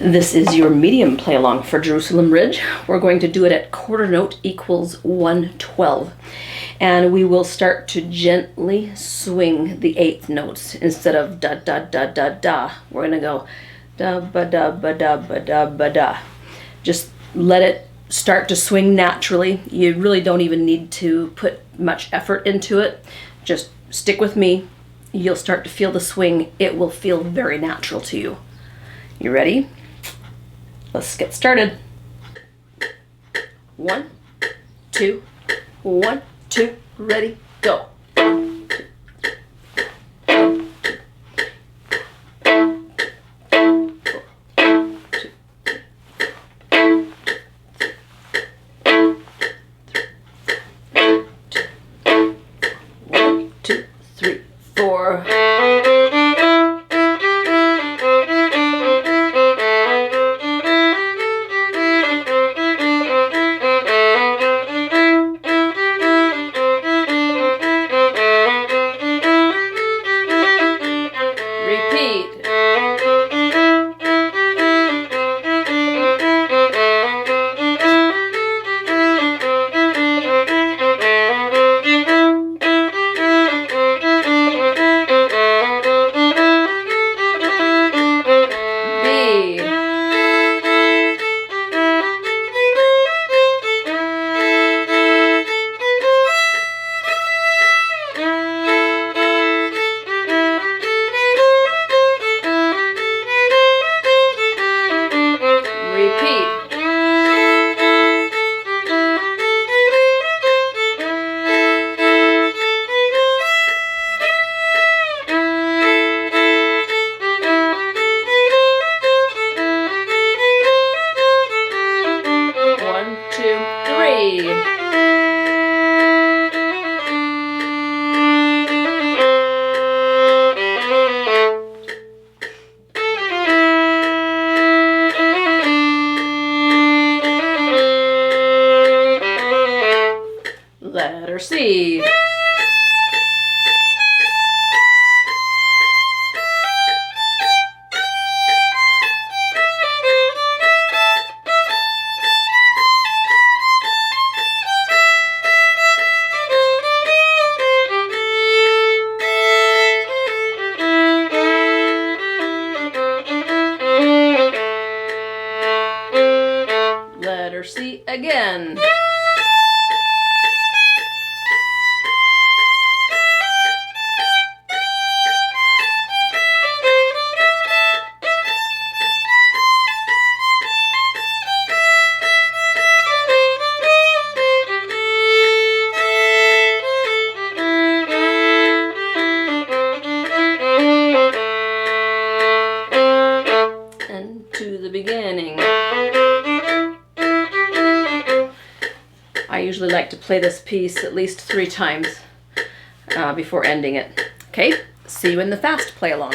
This is your medium play along for Jerusalem Ridge. We're going to do it at quarter note equals 112. And we will start to gently swing the eighth notes instead of da da da da da. We're going to go da ba da ba da ba da ba da. Just let it start to swing naturally. You really don't even need to put much effort into it. Just stick with me. You'll start to feel the swing. It will feel very natural to you. You ready? Let's get started. 1, 2, 1, 2, ready, go. Letter C. Letter C again. To the beginning. I usually like to play this piece at least 3 times before ending it. Okay, see you in the fast play along.